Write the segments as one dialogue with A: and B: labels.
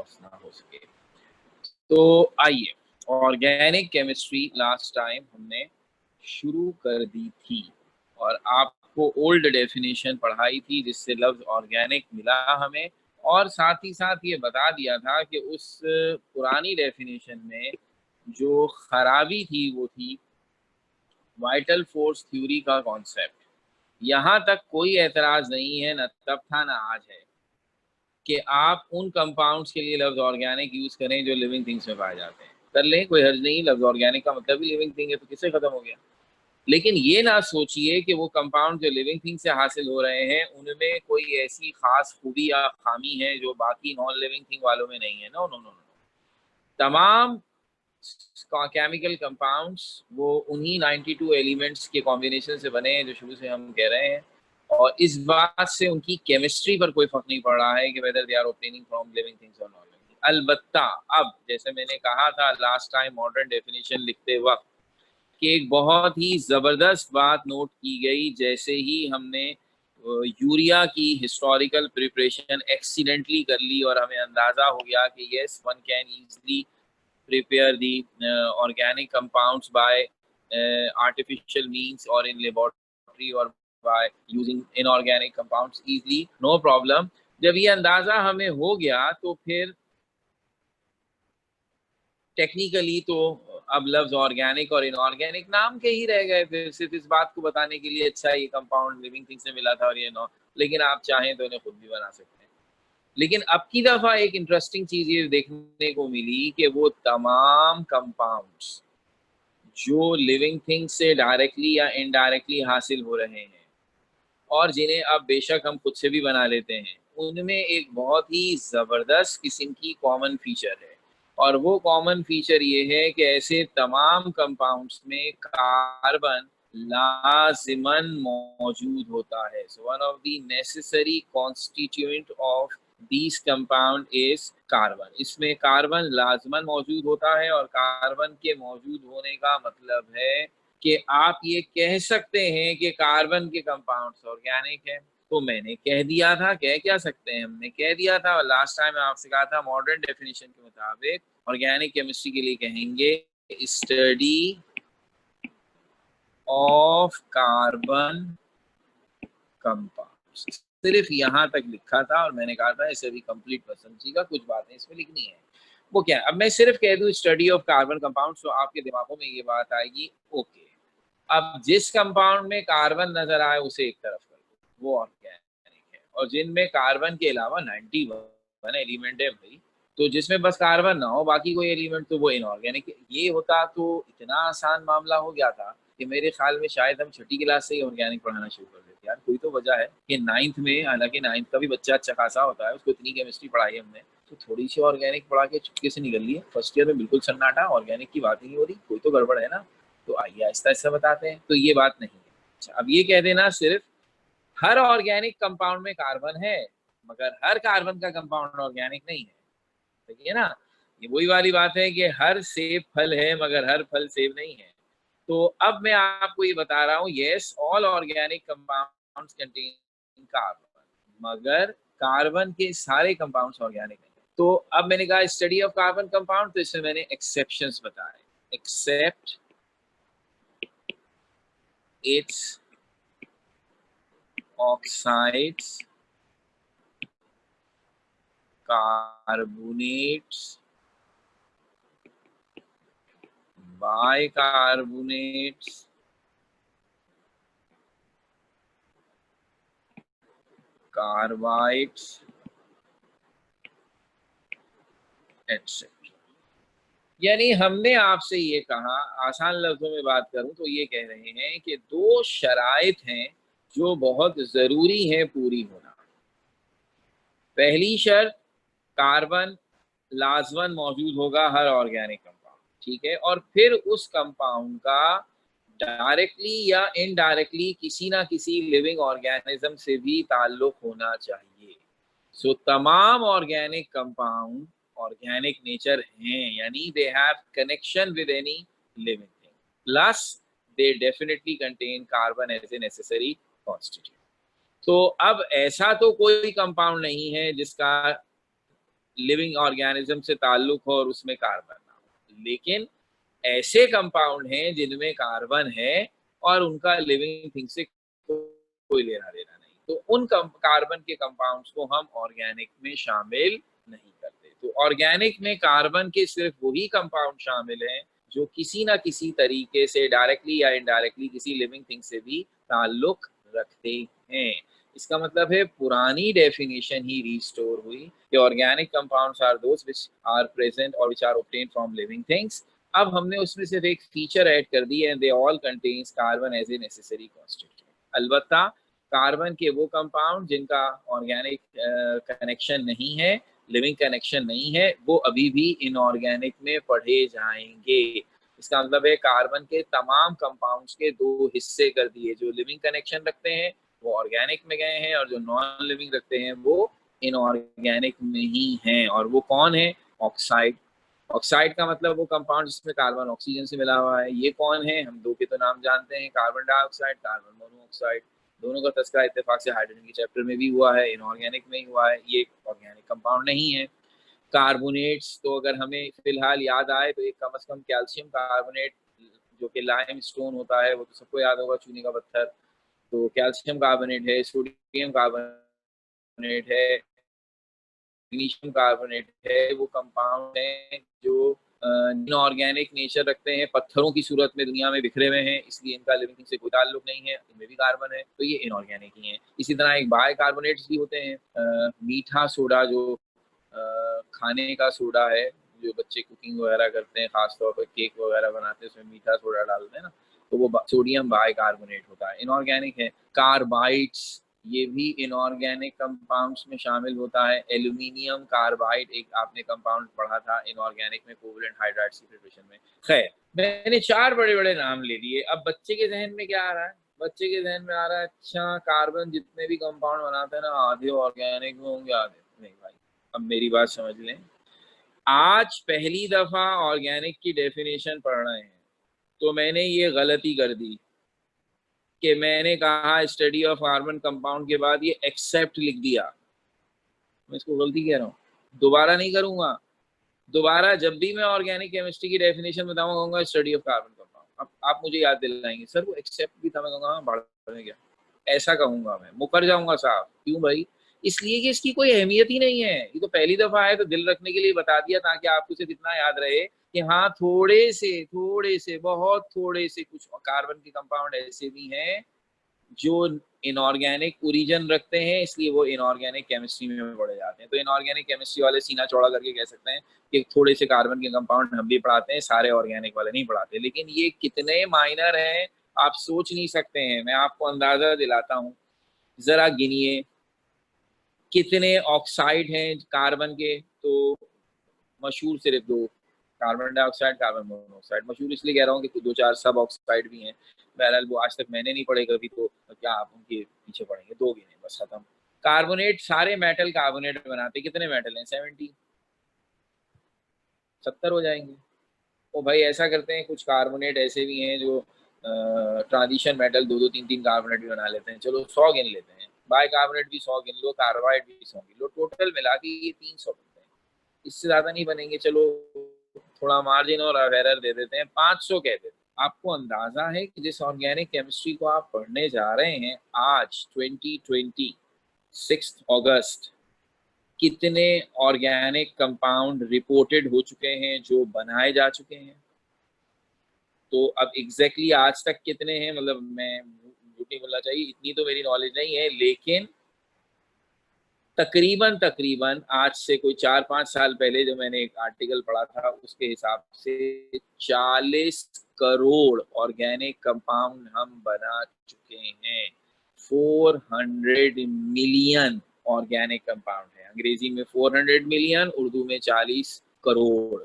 A: Loss ना हो सके। तो आइए, ऑर्गेनिक केमिस्ट्री लास्ट टाइम हमने शुरू कर दी थी और आपको ओल्ड डेफिनेशन पढ़ाई थी जिससे लफ्ज़ ऑर्गेनिक मिला हमें, और साथ ही साथ ये बता दिया था कि उस पुरानी डेफिनेशन में जो खराबी थी वो थी वाइटल फोर्स थ्योरी का कॉन्सेप्ट। यहाँ तक कोई एतराज़ नहीं है, न तब था न आज है, कि आप उन कंपाउंड्स के लिए लफ्ज़ ऑर्गेनिक यूज़ करें जो लिविंग थिंग्स में पाए जाते हैं। कर लें, कोई हर्ज नहीं, लफ्ज़ ऑर्गेनिक का मतलब ही लिविंग थिंग है, तो किससे ख़त्म हो गया। लेकिन ये ना सोचिए कि वो कंपाउंड जो लिविंग थिंग से हासिल हो रहे हैं उनमें कोई ऐसी खास खूबी या खामी है जो बाकी नॉन लिविंग थिंग वालों में नहीं है। नो नो नो नो, तमाम केमिकल कंपाउंड्स वो उन्हीं 92 एलिमेंट्स के कॉम्बिनेशन से बने हैं जो शुरू से हम कह रहे हैं, और इस बात से उनकी केमिस्ट्री पर कोई फर्क नहीं पड़ रहा है कि whether they are obtaining from living things और नॉन लिविंग। अलबत्ता अब जैसे मैंने कहा था लास्ट टाइम मॉडर्न डेफिनेशन लिखते वक्त कि एक बहुत ही ज़बरदस्त बात नोट की गई जैसे ही हमने यूरिया की हिस्टोरिकल प्रिपरेशन एक्सीडेंटली कर ली और हमें अंदाज़ा हो गया कि yes one can easily prepare the organic compounds by artificial means or in laboratory or by using inorganic compounds easily, no problem। जब ये अंदाजा हमें हो गया तो फिर टेक्निकली तो अब लफ्ज ऑर्गेनिक और इनऑर्गेनिक नाम के ही रह गए, फिर सिर्फ इस बात को बताने के लिए अच्छा ये कंपाउंड लिविंग थिंग से मिला था और ये लेकिन आप चाहें तो इन्हें खुद भी बना सकते हैं। लेकिन अब की दफा एक इंटरेस्टिंग चीज ये देखने को मिली कि वो तमाम कंपाउंड्स जो लिविंग थिंग्स से डायरेक्टली या इनडायरेक्टली हासिल हो रहे हैं और जिन्हें अब बेशक हम खुद से भी बना लेते हैं, उनमें एक बहुत ही ज़बरदस्त किस्म की कॉमन फीचर है, और वो कॉमन फीचर ये है कि ऐसे तमाम कंपाउंड्स में कार्बन लाजिमन मौजूद होता है। So one of the necessary constituent of this compound is carbon. इसमें कार्बन लाजमन मौजूद होता है, और कार्बन के मौजूद होने का मतलब है कि आप ये कह सकते हैं कि कार्बन के कंपाउंड्स ऑर्गेनिक है। तो मैंने कह दिया था, कह क्या सकते हैं, हमने कह दिया था, और लास्ट टाइम मैं आपसे कहा था मॉडर्न डेफिनेशन के मुताबिक ऑर्गेनिक केमिस्ट्री के लिए कहेंगे स्टडी ऑफ कार्बन कंपाउंड्स। सिर्फ यहाँ तक लिखा था और मैंने कहा था इसे भी कंप्लीट मत समझिएगा, कुछ बातें इसमें लिखनी है। वो क्या, अब मैं सिर्फ कह दूं स्टडी ऑफ कार्बन कंपाउंड्स तो आपके दिमागों में ये बात आएगी, ओके अब जिस कंपाउंड में कार्बन नजर आए उसे एक तरफ कर दो, वो ऑर्गेनिक है। और जिनमें कार्बन के अलावा 91 एलिमेंट है भाई, तो जिसमें बस कार्बन ना हो बाकी कोई एलिमेंट तो वो इनऑर्गेनिक है। ये होता तो इतना आसान मामला हो गया था कि मेरे ख्याल में शायद हम छठी क्लास से ही ऑर्गेनिक पढ़ाना शुरू कर देते। यार कोई तो वजह है कि 9th में, हालांकि 9th का भी बच्चा अच्छा खासा होता है, उसको इतनी केमिस्ट्री पढ़ाई है हमने, तो थोड़ी सी ऑर्गेनिक पढ़ा के चुपके से निकल लिए। फर्स्ट ईयर में बिल्कुल सन्नाटा, ऑर्गेनिक की बात ही नहीं हो रही, कोई तो गड़बड़ है ना। तो आइए आहिस्ता आहिस्ता बताते हैं। तो ये बात नहीं है। अच्छा, अब ये कह देना सिर्फ हर ऑर्गेनिक कंपाउंड में कार्बन है मगर हर कार्बन का कंपाउंड ऑर्गेनिक नहीं है, ठीक है ना। ये वही वाली बात है कि हर सेब फल है मगर हर फल सेब नहीं है। तो अब मैं आपको ये बता रहा हूँ, yes all organic compounds contain carbon, मगर कार्बन के सारे कंपाउंड्स ऑर्गेनिक नहीं। तो अब मैंने कहा स्टडी ऑफ कार्बन कंपाउंड, तो इसमें मैंने एक्सेप्शंस बताए। Except its oxides, carbonates, bicarbonates, carbides etcetera. यानी हमने आपसे ये कहा, आसान लफ्जों में बात करूं तो ये कह रहे हैं कि दो शराइत हैं जो बहुत जरूरी है पूरी होना। पहली शर्त, कार्बन लाजमन मौजूद होगा हर ऑर्गेनिक कंपाउंड, ठीक है, और फिर उस कंपाउंड का डायरेक्टली या इनडायरेक्टली किसी ना किसी लिविंग ऑर्गेनिज्म से भी ताल्लुक होना चाहिए। सो तमाम ऑर्गेनिक कंपाउंड ऑर्गेनिक नेचर हैं, यानी they have connection with any living thing, plus they definitely contain carbon as a necessary constituent. तो अब ऐसा तो कोई कंपाउंड नहीं है जिसका लिविंग ऑर्गेनिज्म से ताल्लुक हो और उसमें कार्बन ना हो। लेकिन ऐसे कंपाउंड हैं जिनमें कार्बन है और उनका लिविंग थिंग से कोई लेना देना नहीं, तो उन कार्बन के कंपाउंड्स को हम ऑर्गेनिक में शामिल नहीं करते। तो ऑर्गेनिक में कार्बन के सिर्फ वही कंपाउंड शामिल हैं जो किसी ना किसी तरीके से डायरेक्टली या इनडायरेक्टली किसी लिविंग थिंग से भी ताल्लुक रखते हैं। इसका मतलब है पुरानी डेफिनेशन ही रिस्टोर हुई कि organic compounds are those which are present और which are obtained from living things. अब हमने उसमें सिर्फ एक फीचर ऐड कर दी है, they all contains carbon as a necessary constituent. अलबत्ता कार्बन के वो कंपाउंड जिनका ऑर्गेनिक कनेक्शन नहीं है, लिविंग कनेक्शन नहीं है, वो अभी भी इनऑर्गेनिक में पढ़े जाएंगे। इसका मतलब है कार्बन के तमाम कंपाउंड्स के दो हिस्से कर दिए, जो लिविंग कनेक्शन रखते हैं वो ऑर्गेनिक में गए हैं और जो नॉन लिविंग रखते हैं वो इनऑर्गेनिक में ही हैं। और वो कौन है? ऑक्साइड। ऑक्साइड का मतलब वो कंपाउंड जिसमें कार्बन ऑक्सीजन से मिला हुआ है। ये कौन है? हम दो के तो नाम जानते हैं, कार्बन डाइऑक्साइड, कार्बन मोनोऑक्साइड। दोनों का तस्करा इत्तेफाक से हाइड्रोजन के चैप्टर में भी हुआ है, इनऑर्गेनिक में ही हुआ है। ये ऑर्गेनिक कंपाउंड नहीं है। कार्बोनेट्स तो अगर हमें फिलहाल याद आए तो एक कम से कम कैल्शियम कार्बोनेट जो कि लाइम स्टोन होता है, वो तो सबको याद होगा, चूने का पत्थर। तो कैल्शियम कार्बोनेट है, सोडियम कार्बोनेट है, मैग्नीशियम कार्बोनेट है। वो कंपाउंड हैं जो इनऑर्गेनिक नेचर रखते हैं, पत्थरों की सूरत में दुनिया में बिखरे हुए हैं, इसलिए इनका लिविंग से कोई ताल्लुक नहीं है, इनमें भी कार्बन है, तो ये इनऑर्गेनिक ही है। इसी तरह एक बाय कार्बोनेट्स भी होते हैं, मीठा सोडा जो खाने का सोडा है, जो बच्चे कुकिंग वगैरह करते हैं, खासतौर पर केक वगैरह बनाते हैं, उसमें मीठा सोडा डालते हैं ना, तो वो सोडियम बाय कार्बोनेट होता है, इनऑर्गेनिक है। कार्बाइड्स, ये भी इनऑर्गेनिक कंपाउंड्स में शामिल होता है। एल्यूमिनियम कार्बाइड एक आपने कंपाउंड पढ़ा था इनऑर्गेनिक में, कोवलेंट हाइड्राइड्स की प्रिपरेशन में। खैर, मैंने 4 बड़े-बड़े नाम ले लिए। अब बच्चे के ज़हन में क्या आ रहा है? बच्चे के ज़हन में आ रहा है, अच्छा कार्बन जितने भी कंपाउंड बनाते हैं ना, आधे ऑर्गेनिक में होंगे, आधे नहीं। भाई, अब मेरी बात समझ लें। आज पहली दफ़ा ऑर्गेनिक की डेफिनेशन पढ़ रहे हैं, तो मैंने ये गलती कर दी कि मैंने कहा स्टडी ऑफ कार्बन कंपाउंड के बाद ये एक्सेप्ट लिख दिया। मैं इसको गलती कह रहा हूँ, दोबारा नहीं करूंगा। दोबारा जब भी मैं ऑर्गेनिक केमिस्ट्री की डेफिनेशन बताऊंगा, कहूंगा स्टडी ऑफ कार्बन कंपाउंड। अब आप मुझे याद दिलाएंगे, सर वो एक्सेप्ट भी था, मैं कहूंगा भाड़ में गया, ऐसा कहूंगा, मैं मुकर जाऊंगा साहब। क्यों भाई? इसलिए कि इसकी कोई अहमियत ही नहीं है। ये तो पहली दफा है, तो दिल रखने के लिए बता दिया ताकि आपको सिर्फ इतना याद रहे कि हाँ, थोड़े से बहुत थोड़े से कुछ कार्बन के कंपाउंड ऐसे भी हैं जो इनऑर्गेनिक ओरिजिन रखते हैं, इसलिए वो इनऑर्गेनिक केमिस्ट्री में पढ़े जाते हैं। तो इनऑर्गेनिक केमिस्ट्री वाले सीना चौड़ा करके कह सकते हैं कि थोड़े से कार्बन के कंपाउंड हम भी पढ़ाते हैं, सारे ऑर्गेनिक वाले नहीं पढ़ाते। लेकिन ये कितने माइनर हैं आप सोच नहीं सकते हैं। मैं आपको अंदाजा दिलाता हूँ, जरा गिनिए कितने ऑक्साइड हैं कार्बन के। तो मशहूर सिर्फ 2, कार्बन डाइऑक्साइड, कार्बन मोनोऑक्साइड। मशहूर इसलिए कह रहा हूँ कि 2-4 सब ऑक्साइड भी हैं। बहरहाल वो आज तक मैंने नहीं पढ़े कभी, तो क्या आप उनके पीछे पढ़ेंगे? 2 गिने बस, खत्म। कार्बोनेट, सारे मेटल कार्बोनेट बनाते, कितने मेटल हैं? 70, 70 हो जाएंगे। तो भाई ऐसा करते हैं, कुछ कार्बोनेट ऐसे भी हैं जो ट्रांजिशन मेटल 2-2, 3-3 कार्बोनेट भी बना लेते हैं। चलो 100 गिन लेते हैं, बाय कार्बोनेट भी 100 गिन लो, कार्बाइड भी 100 गिन लो, टोटल मिला के ये 300 बनते हैं। इससे ज्यादा नहीं बनेंगे, चलो थोड़ा मार्जिन और एरर दे देते हैं, 500 कह देते हैं। आपको अंदाजा है कि जिस ऑर्गेनिक केमिस्ट्री को आप पढ़ने जा रहे हैं आज 2020 6 अगस्त, कितने ऑर्गेनिक कंपाउंड रिपोर्टेड हो चुके हैं, जो बनाए जा चुके हैं? तो अब एग्जैक्टली आज तक कितने हैं, मतलब मैं झूठ नहीं बोलना चाहिए, इतनी तो मेरी नॉलेज नहीं है, लेकिन तकरीबन आज से कोई 4-5 साल पहले जो मैंने एक आर्टिकल पढ़ा था, उसके हिसाब से 40 करोड़ ऑर्गेनिक कंपाउंड हम बना चुके हैं। 400 मिलियन ऑर्गेनिक कंपाउंड है। अंग्रेजी में 400 मिलियन, उर्दू में 40 करोड़।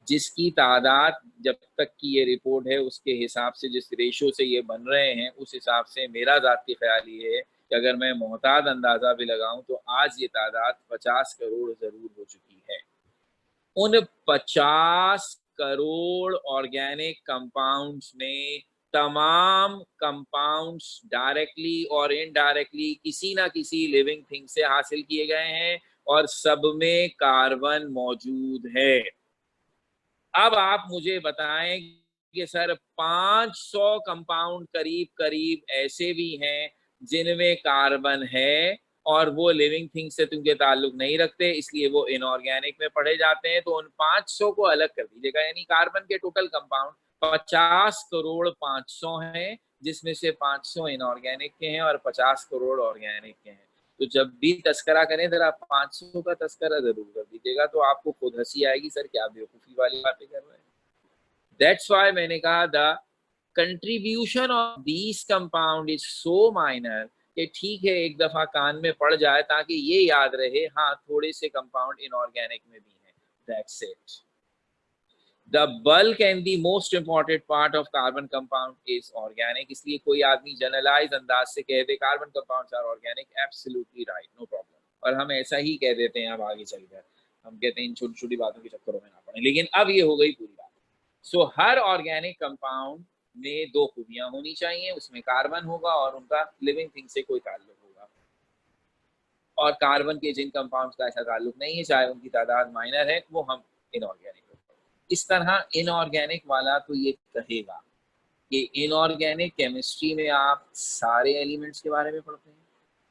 A: जिसकी तादाद जब तक की ये रिपोर्ट है उसके हिसाब से, जिस रेशो से ये बन रहे हैं, उस हिसाब से मेरा ज़ाती ख्याल ये है कि अगर मैं मोहताद अंदाज़ा भी लगाऊं तो आज ये तादाद 50 करोड़ ज़रूर हो चुकी है। उन 50 करोड़ ऑर्गेनिक कंपाउंड्स में तमाम कंपाउंड्स डायरेक्टली और इनडायरेक्टली किसी ना किसी लिविंग थिंग से हासिल किए गए हैं, और सब में कार्बन मौजूद है। अब आप मुझे बताएं कि सर 500 कंपाउंड करीब करीब ऐसे भी हैं जिनमें कार्बन है और वो लिविंग थिंग्स से तुमके ताल्लुक नहीं रखते, इसलिए वो इनऑर्गेनिक में पढ़े जाते हैं। तो उन 500 को अलग कर दीजिएगा, यानी कार्बन के टोटल कंपाउंड 50 करोड़ 500 हैं, जिसमें से 500 इनऑर्गेनिक के हैं और 50 करोड़ ऑर्गेनिक के हैं। तो जब भी तस्करा करें जरा 500 का तस्करा जरूर कर दीजिएगा, तो आपको खुद हंसी आएगी, सर क्या बेवकूफ़ी वाली बातें कर रहे हैं। दैट्स वाई मैंने कहा the contribution of these compound is so minor कि ठीक है एक दफा कान में पड़ जाए ताकि ये याद रहे, हाँ थोड़े से कंपाउंड इनऑर्गेनिक में भी हैं। That's it. The bulk and the most important part of carbon compound is organic. इसलिए कोई आदमी जनरलाइज अंदाज से कह दे carbon compounds are organic, absolutely right, no problem. और हम ऐसा ही कह देते हैं अब आगे चलकर, हम कहते हैं इन छोटी छोटी बातों के चक्करों में ना पड़े। लेकिन अब ये हो गई पूरी बात। सो हर ऑर्गेनिक कंपाउंड में दो खूबियां होनी चाहिए, उसमें कार्बन होगा और उनका लिविंग थिंग से कोई ताल्लुक होगा। और कार्बन के जिन कंपाउंड्स का ऐसा ताल्लुक नहीं है, चाहे उनकी तादाद माइनर है, वो हम इनऑर्गेनिक। इस तरह इनऑर्गेनिक वाला तो ये कहेगा कि इनऑर्गेनिक केमिस्ट्री में आप सारे एलिमेंट्स के बारे में पढ़ते हैं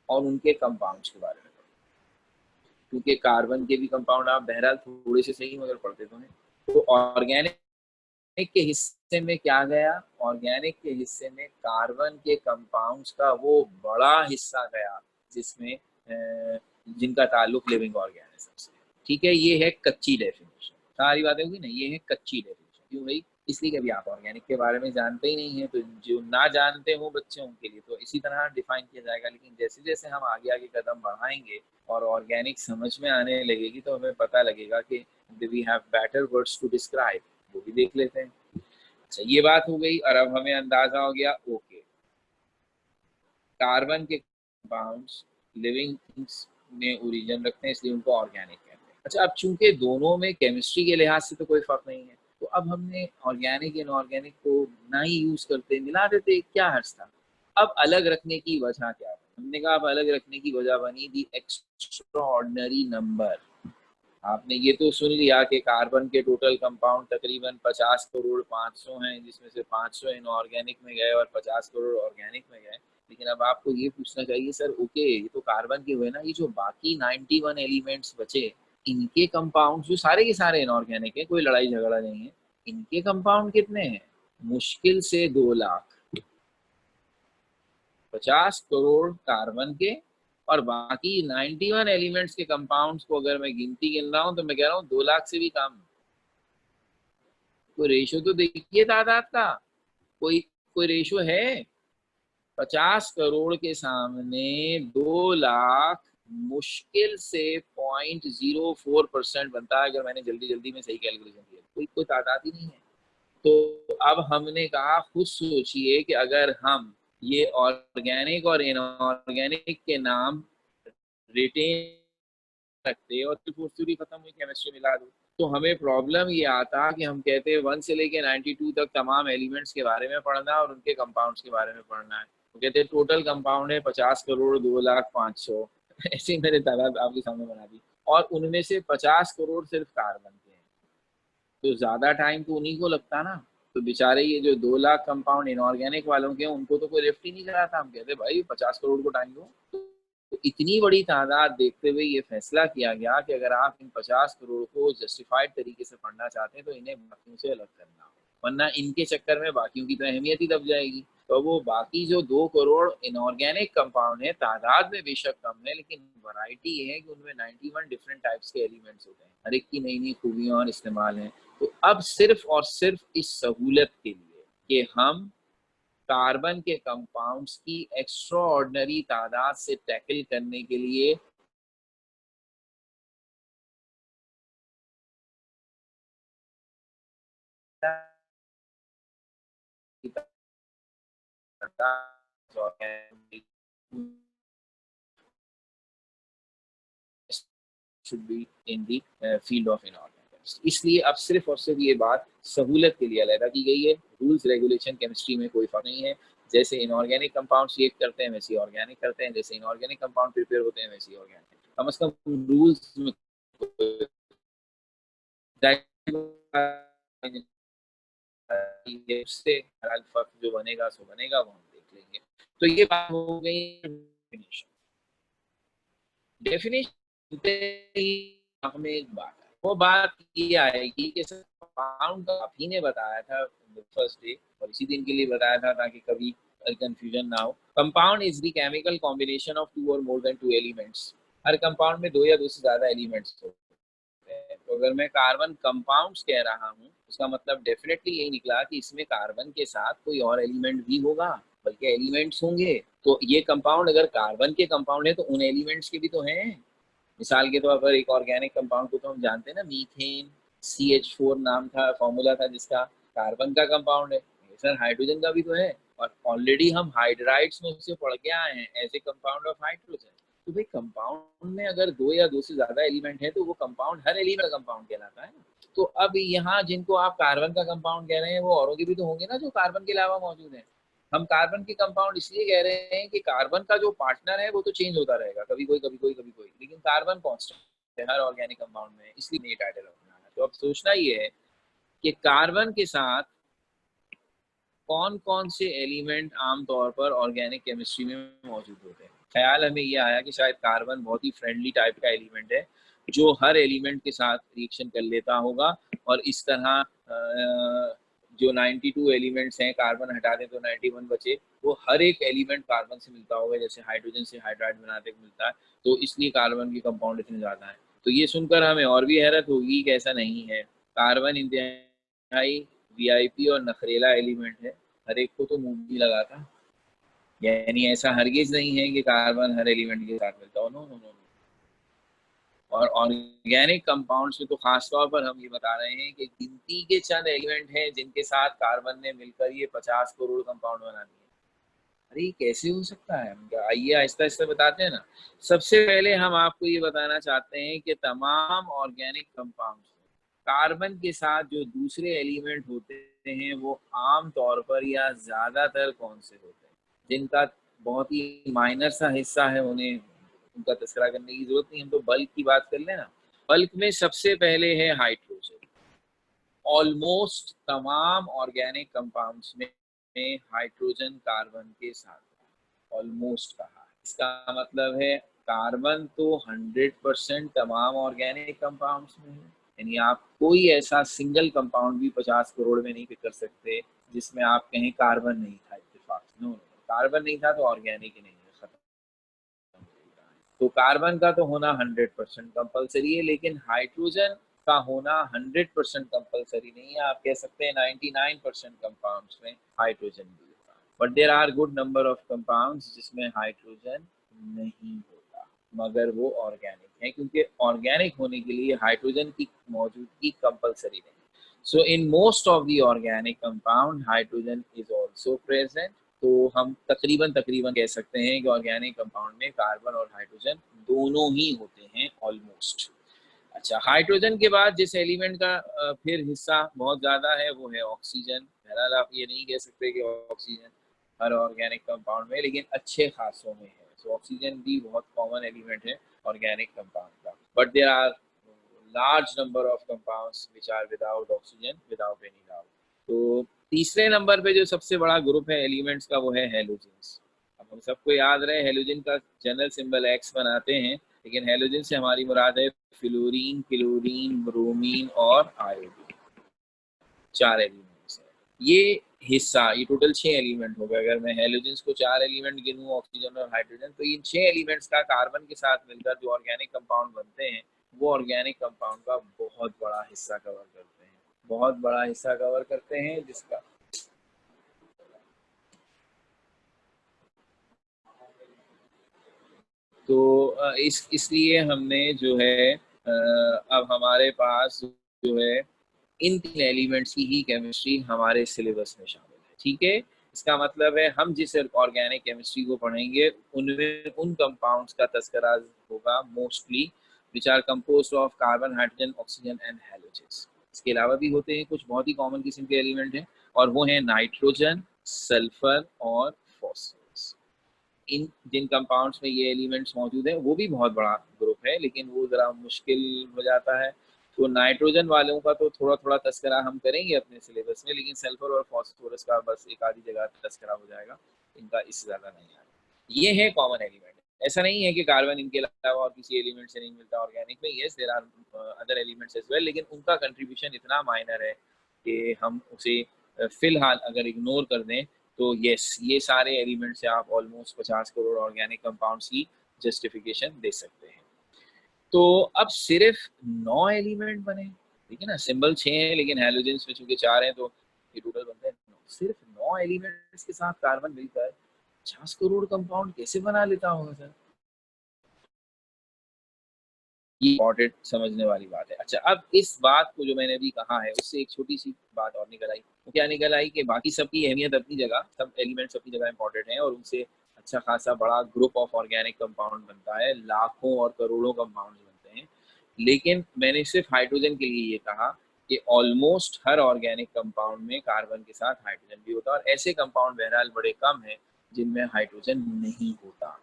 A: और उनके कंपाउंड्स के बारे में पढ़ते हैं, क्योंकि कार्बन के भी कंपाउंड आप बहरहाल थोड़े से सही मगर पढ़ते तो हैं। तो ऑर्गेनिक के हिस्से में क्या गया, ऑर्गेनिक के हिस्से में कार्बन के कंपाउंड्स का वो बड़ा हिस्सा गया जिसमें जिनका ताल्लुक लिविंग ऑर्गेनिज्म से। ठीक है, ये है कच्ची डेफिनेशन, सारी बातें होगी ना, ये है कच्ची डेफिनेशन। क्यों भाई? इसलिए कभी आप ऑर्गेनिक के बारे में जानते ही नहीं है, तो जो ना जानते हो बच्चे उनके लिए तो इसी तरह डिफाइन किया जाएगा। लेकिन जैसे जैसे हम आगे आगे कदम बढ़ाएंगे और ऑर्गेनिक समझ में आने लगेगी तो हमें पता लगेगा कि we have better words to describe, वो भी देख लेते हैं। अच्छा, ये बात हो गई और अब हमें अंदाजा हो गया ओके कार्बन के कंपाउंड्स लिविंग थिंग्स में ओरिजिन रखते हैं, इसलिए उनको ऑर्गेनिक कहते हैं। अच्छा, अब चूंकि दोनों में केमिस्ट्री के लिहाज से तो कोई फर्क नहीं है, तो अब हमने ऑर्गेनिक इनऑर्गेनिक को ना ही यूज करते, मिला देते, क्या हर्ज था? अब अलग रखने की वजह क्या है? हमने कहा अब अलग रखने की वजह बनी दी एक्स्ट्रा ऑर्डिनरी नंबर। आपने ये तो सुन लिया कि कार्बन के टोटल कंपाउंड तकरीबन 50 करोड़ 500 हैं, जिसमें से 500 इनऑर्गेनिक में गए और 50 करोड़ ऑर्गेनिक में गए। लेकिन अब आपको ये पूछना चाहिए सर ओके ये तो कार्बन के हुए ना, ये जो बाकी 91 एलिमेंट्स बचे इनके कंपाउंड जो सारे के सारे इनऑर्गेनिक है, कोई लड़ाई झगड़ा नहीं है, इनके कंपाउंड कितने हैं? मुश्किल से 2 लाख। 50 करोड़ कार्बन के और बाकी 91 एलिमेंट्स के कंपाउंड्स को अगर मैं गिनती गिन रहा हूं तो मैं कह रहा हूं 2 लाख से भी कम। कोई रेशो तो देखिए तादाद का, कोई कोई रेशो है? 50 करोड़ के सामने 2 लाख मुश्किल से 0.04% बनता है, अगर मैंने जल्दी जल्दी में सही कैलकुलेशन किया। कोई तादाद ही नहीं है। तो अब हमने कहा खुद सोचिए कि अगर हम ये ऑर्गेनिक और इनऑर्गेनिक के नाम रिटेन रखते और पूरी खत्म हुई केमिस्ट्री मिला दो, तो हमें प्रॉब्लम ये आता कि हम कहते हैं 1 से लेके 92 तक तमाम एलिमेंट्स के बारे में पढ़ना और उनके कंपाउंड्स के बारे में पढ़ना है। तो कहते हैं टोटल कंपाउंड है 50 करोड़ 2 लाख 500 ऐसे ही मैंने तादाद आपके सामने बना दी और उनमें से 50 करोड़ सिर्फ कार्बन के हैं। तो ज्यादा टाइम तो उन्हीं को लगता ना, तो बेचारे ये जो 2 लाख कंपाउंड इनऑर्गेनिक वालों के उनको तो कोई लिफ्ट ही नहीं करा था। हम कहते भाई 50 करोड़ को टाइम दो। तो इतनी बड़ी तादाद देखते हुए ये फैसला किया गया कि अगर आप इन 50 करोड़ को जस्टिफाइड तरीके से पढ़ना चाहते हैं तो इन्हें बाकियों से अलग करना हो, वरना इनके चक्कर में बाकियों की तो अहमियत ही दब जाएगी। तो वो बाकी जो 2 करोड़ इनऑर्गेनिक कंपाउंड है तादाद में बेशक कम है, लेकिन वैरायटी ये है कि उनमें 91 डिफरेंट टाइप्स के एलिमेंट्स होते हैं, हर एक की नई नई खूबियां और इस्तेमाल हैं। तो अब सिर्फ और सिर्फ इस सहूलत के लिए कि हम कार्बन के कंपाउंड्स की एक्स्ट्रा ऑर्डिनरी तादाद से टैकल करने के लिए should be in the field of inorganics। इसलिए अब सिर्फ और सिर्फ ये बात सहूलत के लिए अलहदा की गई है। रूल्स रेगुलेशन केमिस्ट्री में कोई फर्क नहीं है। जैसे इनऑर्गेनिक कंपाउंड्स रिएक्ट करते हैं वैसे ऑर्गेनिक करते हैं, जैसे इनऑर्गेनिक कंपाउंड प्रिपेयर होते हैं वैसे ऑर्गेनिक। कम से कम रूल्स में से अल्फा जो बनेगा सो बनेगा, वो हम देख लेंगे। तो ये बात हो गई डेफिनेशन। डेफिनेशन हमें एक बात है, वो बात ये आएगी कि कंपाउंड का आप ही ने बताया था फर्स्ट डे, और इसी दिन के लिए बताया था ताकि कभी कंफ्यूजन ना हो। Compound is the chemical combination of 2 और मोर देन 2 एलिमेंट्स। हर कंपाउंड में 2 या 2 से ज्यादा एलिमेंट्स होते हैं। तो अगर मैं कार्बन कंपाउंड्स कह रहा हूँ, उसका मतलब डेफिनेटली यही निकला कि इसमें कार्बन के साथ कोई और एलिमेंट भी होगा, बल्कि एलिमेंट्स होंगे। तो ये कंपाउंड अगर कार्बन के कंपाउंड है तो उन एलिमेंट्स के भी तो हैं। मिसाल के तौर पर एक ऑर्गेनिक कंपाउंड को तो हम जानते हैं ना, मीथेन, CH4 नाम था, फॉर्मूला था जिसका, कार्बन का कंपाउंड है। सर हाइड्रोजन का भी तो है, और ऑलरेडी हम हाइड्राइड्स में उससे पढ़ के आए हैं as a compound of hydrogen. तो भाई कंपाउंड में अगर 2 या 2 से ज्यादा एलिमेंट है तो वो कंपाउंड हर एलिमेंट का कंपाउंड कहलाता है। तो अब यहाँ जिनको आप कार्बन का कंपाउंड कह रहे हैं वो औरों के भी तो होंगे ना जो कार्बन के अलावा मौजूद है। हम कार्बन के कंपाउंड इसलिए कह रहे हैं कि कार्बन का जो पार्टनर है वो तो चेंज होता रहेगा, कभी कोई कभी कोई कभी कोई, लेकिन कार्बन कांस्टेंट है हर ऑर्गेनिक कंपाउंड में, इसलिए ये टाइटल रखना है। तो अब सोचना ये है कि कार्बन के साथ कौन कौन से एलिमेंट आमतौर पर ऑर्गेनिक केमिस्ट्री में मौजूद होते हैं। ख्याल हमें ये आया कि शायद कार्बन बहुत ही फ्रेंडली टाइप का एलिमेंट है जो हर एलिमेंट के साथ रिएक्शन कर लेता होगा, और इस तरह जो 92 एलिमेंट्स हैं, कार्बन हटा दें तो 91 बचे, वो हर एक एलिमेंट कार्बन से मिलता होगा, जैसे हाइड्रोजन से हाइड्राइड बनाते मिलता है। तो इसलिए कार्बन के कंपाउंड इतने ज़्यादा हैं। तो ये सुनकर हमें और भी हैरत होगी कि ऐसा नहीं है। कार्बन इंतहाई VIP और नखरेला एलिमेंट है, हर एक को तो मुंह भी लगाता। यानी ऐसा हरगिज नहीं है कि कार्बन हर एलिमेंट के साथ मिलता हो, नो नो नो। और ऑर्गेनिक कंपाउंड्स में तो खास तौर पर हम ये बता रहे हैं कि गिनती के चंद एलिमेंट हैं जिनके साथ कार्बन ने मिलकर ये 50 करोड़ कंपाउंड बना दिए। अरे ये कैसे हो सकता है? आइए आहिस्ता आहिस्ता बताते हैं ना। सबसे पहले हम आपको ये बताना चाहते हैं कि तमाम ऑर्गेनिक कंपाउंड्स कार्बन के साथ जो दूसरे एलिमेंट होते हैं वो आम तौर पर या ज्यादातर कौन से होते हैं, जिनका बहुत ही माइनर सा हिस्सा है, उन्हें उनका तस्करा करने की जरूरत नहीं। हम तो बल्क की बात कर लेना। बल्क में सबसे पहले है हाइड्रोजन। ऑलमोस्ट तमाम ऑर्गेनिक कंपाउंड्स में हाइड्रोजन कार्बन के साथ ऑलमोस्ट कहा। इसका मतलब है कार्बन तो 100% तमाम ऑर्गेनिक कंपाउंड्स में है। यानी आप कोई ऐसा सिंगल कंपाउंड भी 50 करोड़ में नहीं कर सकते जिसमें आप कहें कार्बन नहीं था इत्तेफाक। नो, कार्बन नहीं था तो ऑर्गेनिक ही नहीं है, खत्म। तो कार्बन का तो होना 100% कंपलसरी है, लेकिन हाइड्रोजन का होना 100% कंपलसरी नहीं है। आप कह सकते हैं 99% कंपाउंड्स में हाइड्रोजन भी होगा, but there are good number of compounds जिसमें हाइड्रोजन नहीं होता मगर वो ऑर्गेनिक है, क्योंकि ऑर्गेनिक होने के लिए हाइड्रोजन की मौजूदगी कंपलसरी नहीं। So in most of the organic compound hydrogen is also present. तो हम तकरीबन तकरीबन कह सकते हैं कि ऑर्गेनिक कंपाउंड में कार्बन और हाइड्रोजन दोनों ही होते हैं ऑलमोस्ट। अच्छा, हाइड्रोजन के बाद जिस एलिमेंट का फिर हिस्सा बहुत ज़्यादा है वो है ऑक्सीजन। बहरहाल आप ये नहीं कह सकते कि ऑक्सीजन हर ऑर्गेनिक कंपाउंड में, लेकिन अच्छे खासों में है। तो ऑक्सीजन भी बहुत कॉमन एलिमेंट है ऑर्गेनिक कंपाउंड का, but there are large number of compounds which are without oxygen without any doubt. तो तीसरे नंबर पे जो सबसे बड़ा ग्रुप है एलिमेंट्स का वो है हेलोजेंस। अब हम सबको याद रहे हेलोजन का जनरल सिंबल X बनाते हैं, लेकिन हेलोजन से हमारी मुराद है फ्लोरीन, क्लोरीन, ब्रोमीन और आयोडीन। 4 एलिमेंट्स है ये हिस्सा। ये टोटल 6 एलिमेंट हो गए। अगर मैं हेलोजेंस को 4 एलिमेंट गिनूं, ऑक्सीजन और हाइड्रोजन, तो इन 6 एलिमेंट्स का कार्बन के साथ मिलकर जो ऑर्गेनिक कंपाउंड बनते हैं वो ऑर्गेनिक कंपाउंड का बहुत बड़ा हिस्सा कवर करते हैं, बहुत बड़ा हिस्सा कवर करते हैं, जिसका तो इसलिए हमने जो है अब हमारे पास जो है इन 3 एलिमेंट्स की ही केमिस्ट्री हमारे सिलेबस में शामिल है। ठीक है, इसका मतलब है हम जिस ऑर्गेनिक केमिस्ट्री को पढ़ेंगे उनमें उन कंपाउंड्स का तस्करा होगा mostly which are composed of carbon, hydrogen, oxygen and halogens. इसके अलावा भी होते हैं कुछ बहुत ही कॉमन किस्म के एलिमेंट हैं, और वो हैं नाइट्रोजन, सल्फर और फॉस्फोरस। इन जिन कंपाउंड्स में ये एलिमेंट्स मौजूद हैं वो भी बहुत बड़ा ग्रुप है, लेकिन वो ज़रा मुश्किल हो जाता है। तो नाइट्रोजन वालों का तो थोड़ा थोड़ा तस्करा हम करेंगे अपने सिलेबस में, लेकिन सल्फर और फॉस्फोरस का बस एक आधी जगह तस्करा हो जाएगा, इनका इससे ज़्यादा नहीं आएगा। ये है कॉमन एलिमेंट। ऐसा नहीं है कि कार्बन इनके अलावा और किसी एलिमेंट से नहीं मिलता ऑर्गेनिक में, yes there are other elements as well, लेकिन उनका कंट्रीब्यूशन इतना माइनर है कि हम उसे फिलहाल अगर इग्नोर कर दें तो यस, ये सारे एलिमेंट से आप ऑलमोस्ट 50 करोड़ ऑर्गेनिक कंपाउंड्स की जस्टिफिकेशन दे सकते हैं। तो अब सिर्फ 9 एलिमेंट बने, ठीक है ना, सिंबल 6 हैं लेकिन हैलोजेंस में चूंकि 4 हैं तो ये टोटल बनते हैं 9। सिर्फ 9 एलिमेंट्स के साथ कार्बन मिलकर 50 करोड़ कंपाउंड कैसे बना लेता होगा सर? ये इम्पोर्टेंट समझने वाली बात है। अच्छा, अब इस बात को जो मैंने अभी कहा है उससे एक छोटी सी बात और निकल आई। वो क्या निकल आई कि बाकी सबकी अहमियत अपनी जगह, सब एलिमेंट्स अपनी जगह इंपॉर्टेंट हैं और उनसे अच्छा खासा बड़ा ग्रुप ऑफ ऑर्गेनिक कंपाउंड बनता है, लाखों और करोड़ों कंपाउंड बनते हैं। लेकिन मैंने सिर्फ हाइड्रोजन के लिए ये कहा कि ऑलमोस्ट हर ऑर्गेनिक कंपाउंड में कार्बन के साथ हाइड्रोजन भी होता है, और ऐसे कंपाउंड बहरहाल बड़े कम हैं जिनमें हाइड्रोजन नहीं होता।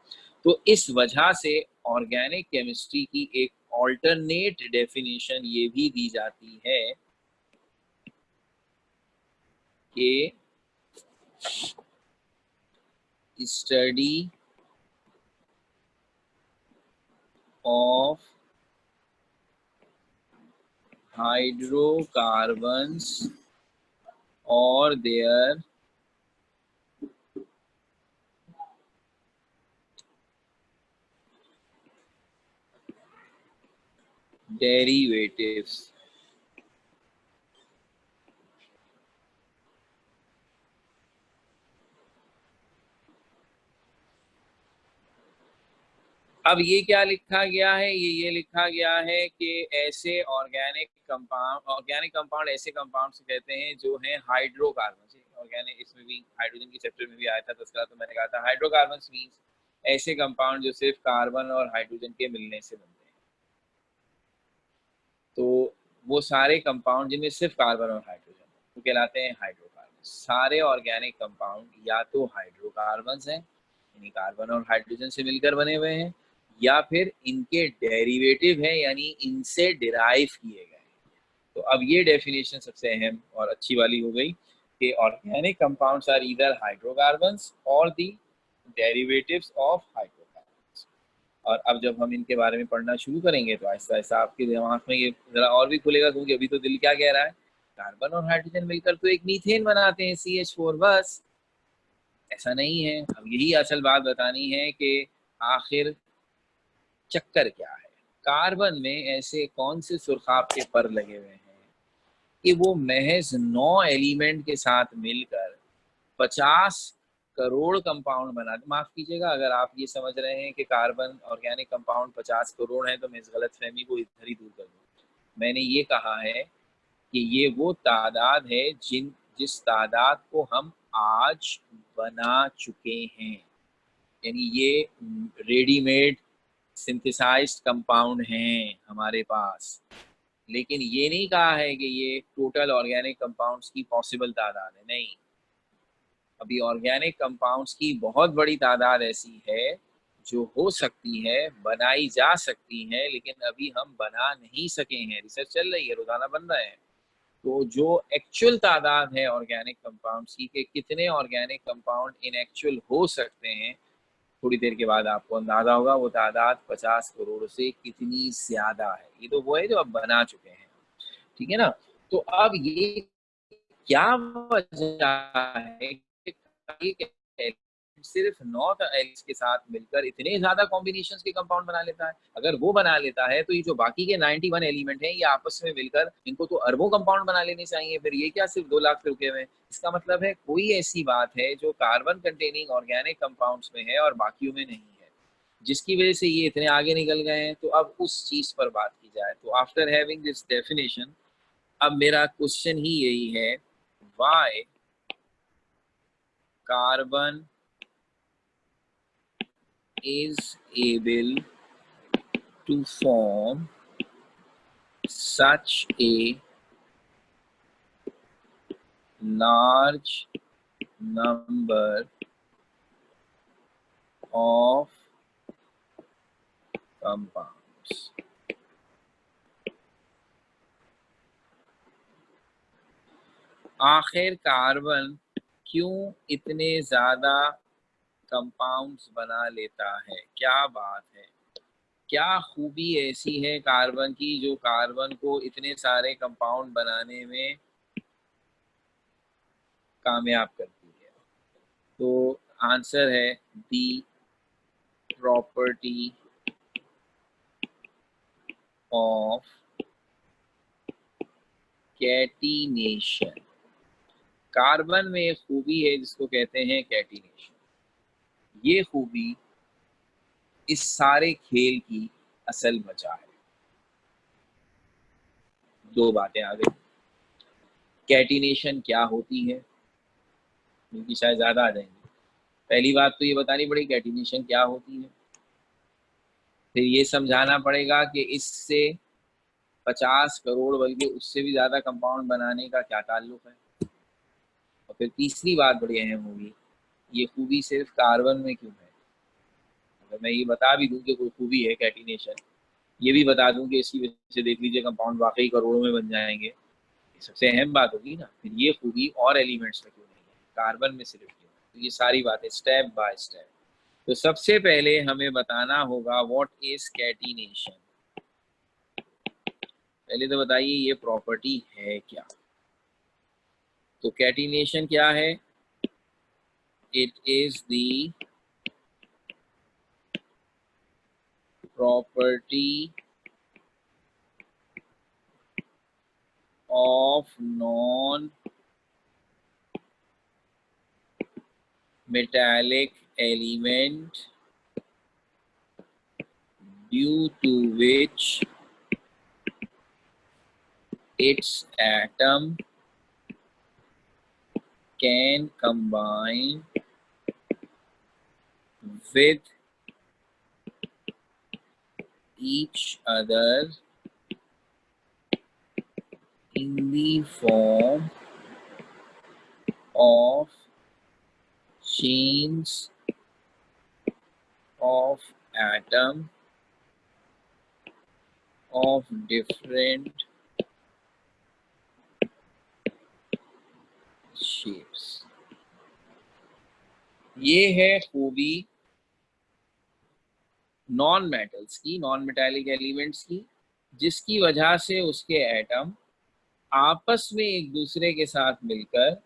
A: तो इस वजह से ऑर्गेनिक केमिस्ट्री की एक ऑल्टरनेट डेफिनेशन ये भी दी जाती है कि स्टडी ऑफ हाइड्रोकार्बन्स और देयर डेरिवेटिव्स। अब ये क्या लिखा गया है? ये लिखा गया है कि ऐसे ऑर्गेनिक कंपाउंड ऐसे कंपाउंड से कहते हैं जो हैं हाइड्रोकार्बन। ऑर्गेनिक, इसमें भी हाइड्रोजन की चैप्टर में भी आया था तस्करा, तो मैंने कहा था हाइड्रोकार्बन मींस ऐसे कंपाउंड जो सिर्फ कार्बन और हाइड्रोजन के मिलने से बनते हैं। तो वो सारे कंपाउंड जिनमें सिर्फ कार्बन और हाइड्रोजन वो कहलाते हैं हाइड्रोकार्बन। सारे ऑर्गेनिक कंपाउंड या तो हाइड्रोकार्बन हैं, यानी कार्बन और हाइड्रोजन से मिलकर बने हुए हैं, या फिर इनके डेरिवेटिव हैं, यानी इनसे डिराइव किए गए। तो अब ये डेफिनेशन सबसे अहम और अच्छी वाली हो गई कि organic compounds are either hydrocarbons और द डेरिवेटिव्स ऑफ हाइड्रोकार्बन्स। और अब जब हम इनके बारे में पढ़ना शुरू करेंगे तो आहिस्ता आहिस्ता आपके दिमाग में ये जरा और भी खुलेगा, क्योंकि अभी तो दिल क्या कह रहा है, कार्बन और हाइड्रोजन मिलकर तो एक मीथेन बनाते हैं, CH4, बस। ऐसा नहीं है। अब यही असल बात बतानी है कि आखिर चक्कर क्या है। कार्बन में ऐसे कौन से सुरखाब के पर लगे हुए हैं कि वो महज 9 एलिमेंट के साथ मिलकर 50 करोड़ कंपाउंड बना। माफ कीजिएगा अगर आप ये समझ रहे हैं कि कार्बन ऑर्गेनिक कंपाउंड 50 करोड़ है तो मैं इस गलत फहमी को इधर ही दूर कर दूँ। मैंने ये कहा है कि ये वो तादाद है जिस तादाद को हम आज बना चुके हैं, यानी ये रेडीमेड सिंथेसाइज्ड कंपाउंड हैं हमारे पास। लेकिन ये नहीं कहा है कि ये टोटल ऑर्गेनिक कंपाउंड्स की पॉसिबल तादाद है, नहीं। अभी ऑर्गेनिक कंपाउंड्स की बहुत बड़ी तादाद ऐसी है जो हो सकती है, बनाई जा सकती है, लेकिन अभी हम बना नहीं सके हैं। रिसर्च चल रही है, रोजाना बन रहा है। तो जो एक्चुअल तादाद है ऑर्गेनिक कंपाउंड्स की कि कितने ऑर्गेनिक कंपाउंड इन एक्चुअल हो सकते हैं, थोड़ी देर के बाद आपको अंदाजा होगा वो तादाद 50 करोड़ से कितनी ज्यादा है। ये तो वो है जो अब बना चुके हैं, ठीक है ना। तो अब ये क्या वजह है कि सिर्फ 9 एलिमेंट्स के साथ मिलकर इतने ज्यादा कॉम्बिनेशंस के कंपाउंड बना लेता है? अगर वो बना लेता है तो ये जो बाकी के 91 एलिमेंट हैं ये आपस में मिलकर इनको तो अरबों कंपाउंड बना लेने चाहिए, फिर ये क्या सिर्फ 2 लाख पे रुके हुए हैं? इसका मतलब है कोई ऐसी बात है जो कार्बन कंटेनिंग ऑर्गेनिक कंपाउंड्स में है और बाकियों में नहीं है, जिसकी वजह से ये इतने आगे निकल गए हैं। तो अब उस चीज पर बात की जाए तो आफ्टर हैविंग दिस डेफिनेशन, अब मेरा क्वेश्चन ही यही है, why carbon is able to form such a large number of compounds. आखिर कार्बन क्यों इतने ज्यादा कंपाउंड्स बना लेता है? क्या बात है, क्या खूबी ऐसी है कार्बन की जो कार्बन को इतने सारे कंपाउंड बनाने में कामयाब करती है? तो आंसर है दी प्रॉपर्टी ऑफ कैटिनेशन। कार्बन में एक खूबी है जिसको कहते हैं कैटिनेशन। ये खूबी इस सारे खेल की असल वजह है। दो बातें आ गई, कैटिनेशन क्या होती है, क्योंकि शायद ज्यादा आ जाएंगी। पहली बात तो ये बतानी पड़ेगी कैटिनेशन क्या होती है, फिर ये समझाना पड़ेगा कि इससे 50 करोड़ बल्कि उससे भी ज्यादा कंपाउंड बनाने का क्या ताल्लुक है, और फिर तीसरी बात बड़ी अहम होगी, ये खूबी सिर्फ कार्बन में क्यों है। अगर मैं ये बता भी दूं कि कोई खूबी है कैटिनेशन, ये भी बता दूं कि इसकी वजह से देख लीजिए कंपाउंड वाकई करोड़ों में बन जाएंगे, ये सबसे अहम बात होगी ना। फिर ये खूबी और एलिमेंट्स में क्यों नहीं है, कार्बन में सिर्फ क्यों है। तो ये सारी बातें स्टेप बाय स्टेप। तो सबसे पहले हमें बताना होगा व्हाट इज कैटिनेशन। पहले तो बताइए ये प्रॉपर्टी है क्या। तो कैटिनेशन क्या है? It is the property of non metallic element due to which its atom can combine with each other in the form of chains of atom of different shapes। ये है खूबी नॉन मेटल्स की, non metallic elements की, जिसकी वजह से उसके atom आपस में एक दूसरे के साथ मिलकर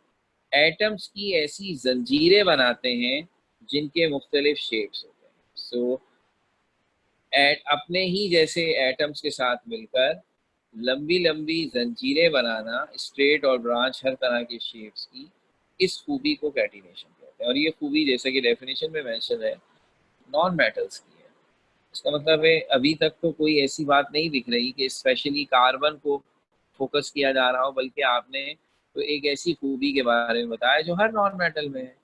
A: एटम्स की ऐसी जंजीरें बनाते हैं जिनके मुख्तलिफ शेप्स होते हैं। सो अपने ही जैसे एटम्स के साथ मिलकर लंबी लंबी जंजीरें बनाना, स्ट्रेट और ब्रांच हर तरह की शेप्स की, इस खूबी को कैटिनेशन कहते हैं। और ये खूबी जैसे कि डेफिनेशन में मेंशन है नॉन मेटल्स की है। इसका मतलब है अभी तक तो कोई ऐसी बात नहीं दिख रही कि स्पेशली कार्बन को फोकस किया जा रहा हो, बल्कि आपने तो एक ऐसी खूबी के बारे में बताया जो हर नॉन मेटल में है।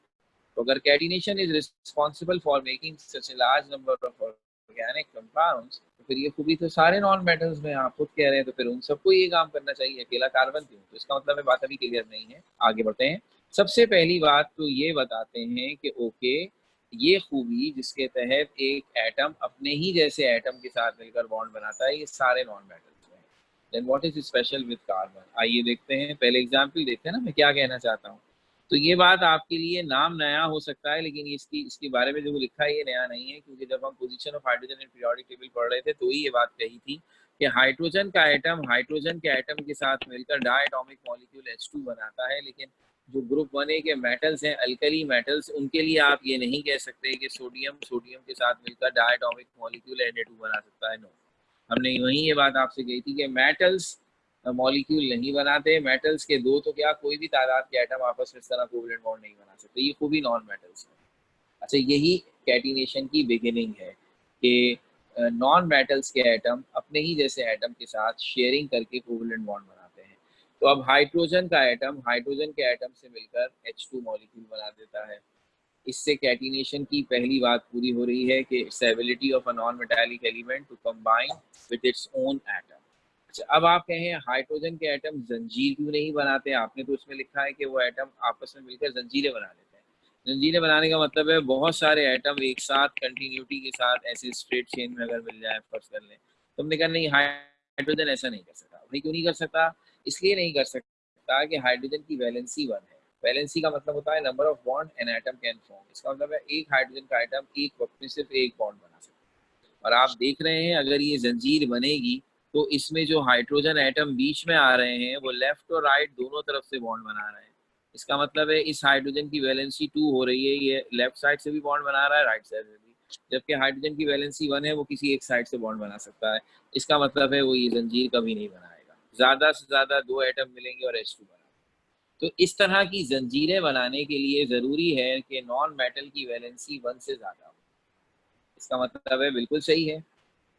A: तो अगर catenation is responsible for making such a large number of organic compounds, तो फिर ये खूबी तो सारे नॉन मेटल्स में आप खुद कह रहे हैं, तो फिर उन सबको ये काम करना चाहिए, अकेला कार्बन क्यों? तो इसका मतलब है बात अभी क्लियर नहीं है। आगे बढ़ते हैं। सबसे पहली बात तो ये बताते हैं कि ओके, ये खूबी जिसके तहत एक एटम अपने ही जैसे एटम के साथ मिलकर बॉन्ड बनाता है, ये सारे नॉन मेटल्स में है। Then what is special with carbon? आइए देखते हैं, पहले एग्जांपल देखते हैं ना मैं क्या कहना चाहता हूँ। तो ये बात आपके लिए नाम नया हो सकता है, लेकिन इसके बारे में जो लिखा है ये नया नहीं है, क्योंकि जब हम position of hydrogen in periodic table पढ़ रहे थे तो ही ये बात कही थी कि हाइड्रोजन का एटम हाइड्रोजन के एटम के साथ मिलकर डायटोमिक मॉलिक्यूल H2 बनाता है, लेकिन जो ग्रुप 1A के मेटल्स हैं, अल्कली मेटल्स, उनके लिए आप ये नहीं कह सकते कि सोडियम सोडियम के साथ मिलकर डायटोमिक मॉलिक्यूल Na2 बना सकता है। नो, हमने वही ये बात आपसे कही थी कि मेटल्स मॉलिक्यूल नहीं बनाते। मेटल्स के दो तो क्या कोई भी तादाद के एटम आपस में इस तरह कोवलेंट बॉन्ड नहीं बना सकते, ये खूबी नॉन मेटल्स है। अच्छा, यही कैटिनेशन की बिगिनिंग है कि नॉन मेटल्स के एटम अपने ही जैसे एटम के साथ शेयरिंग करके कोवलेंट बॉन्ड बनाते हैं। तो अब हाइड्रोजन का एटम हाइड्रोजन के एटम से मिलकर H2 मॉलिक्यूल बना देता है। इससे कैटिनेशन की पहली बात पूरी हो रही है कि stability of a non metallic element to combine with its own atom. अच्छा, अब आप कहें हाइड्रोजन के एटम जंजीर क्यों नहीं बनाते? आपने तो उसमें लिखा है कि वो एटम आपस में मिलकर जंजीरें बना लेते हैं, जंजीरें बनाने का मतलब है बहुत सारे एटम एक साथ कंटिन्यूटी के साथ ऐसे स्ट्रेट चेन में अगर मिल जाए, फर्स्ट कर लें। तुमने कहा नहीं, हाइड्रोजन ऐसा नहीं कर सकता। भाई क्यों नहीं कर सकता? इसलिए नहीं कर सकता कि हाइड्रोजन की वैलेंसी 1 है। वैलेंसी का मतलब होता है number of bond an atom can form. इसका मतलब है एक हाइड्रोजन का एटम एक वक्त में सिर्फ एक बॉन्ड बना सकता है। और आप देख रहे हैं अगर ये जंजीर बनेगी तो इसमें जो हाइड्रोजन एटम बीच में आ रहे हैं वो लेफ्ट और राइट दोनों तरफ से बॉन्ड बना रहे हैं। इसका मतलब है इस हाइड्रोजन की वैलेंसी 2 हो रही है, ये लेफ्ट साइड से भी बॉन्ड बना रहा है, राइट साइड से भी। जबकि हाइड्रोजन की वैलेंसी 1 है, वो किसी एक साइड से बॉन्ड बना सकता है। इसका मतलब है वो ये जंजीर कभी नहीं बनाएगा। ज्यादा से ज्यादा 2 एटम मिलेंगे और H2 बना। तो इस तरह की जंजीरें बनाने के लिए जरूरी है कि नॉन मेटल की वैलेंसी 1 से ज्यादा हो। इसका मतलब है बिल्कुल सही है,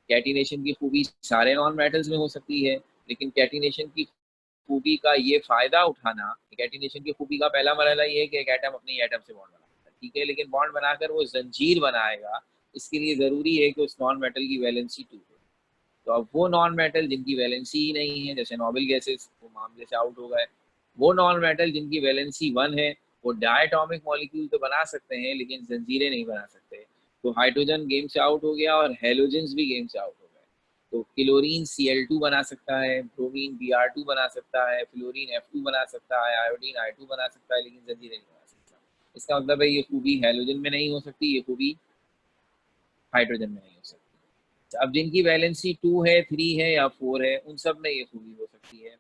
A: कैटिनेशन की खूबी सारे नॉन मेटल्स में हो सकती है, लेकिन कैटिनेशन की खूबी का ये फायदा उठाना, कैटिनेशन की खूबी का पहला मरहला ये है कि एक एटम अपने एटम से बॉन्ड बनाता है, ठीक है, लेकिन बॉन्ड बनाकर वो जंजीर बनाएगा, इसके लिए जरूरी है कि उस नॉन मेटल की वैलेंसी 2 हो। तो अब वो नॉन मेटल जिनकी वैलेंसी ही नहीं है, जैसे नोबेल गैसेस, वो मामले से आउट हो गए। वो नॉन मेटल जिनकी वैलेंसी 1 है, वो डायटोमिक मॉलिक्यूल तो बना सकते हैं लेकिन जंजीरें नहीं बना सकते। तो हाइड्रोजन गेम से आउट हो गया और हेलोजेंस भी गेम से आउट हो गए। तो क्लोरीन Cl2 बना सकता है, ब्रोमीन Br2 बना सकता है, फ्लोरीन F2 बना सकता है, आयोडीन I2 बना सकता है, लेकिन जंजीरें नहीं बना सकता। इसका मतलब है ये खूबी हेलोजन में नहीं हो सकती, ये खूबी हाइड्रोजन में नहीं हो सकती। अब जिनकी वैलेंसी 2 है, 3 है या 4 है, उन सब में ये खूबी हो सकती है।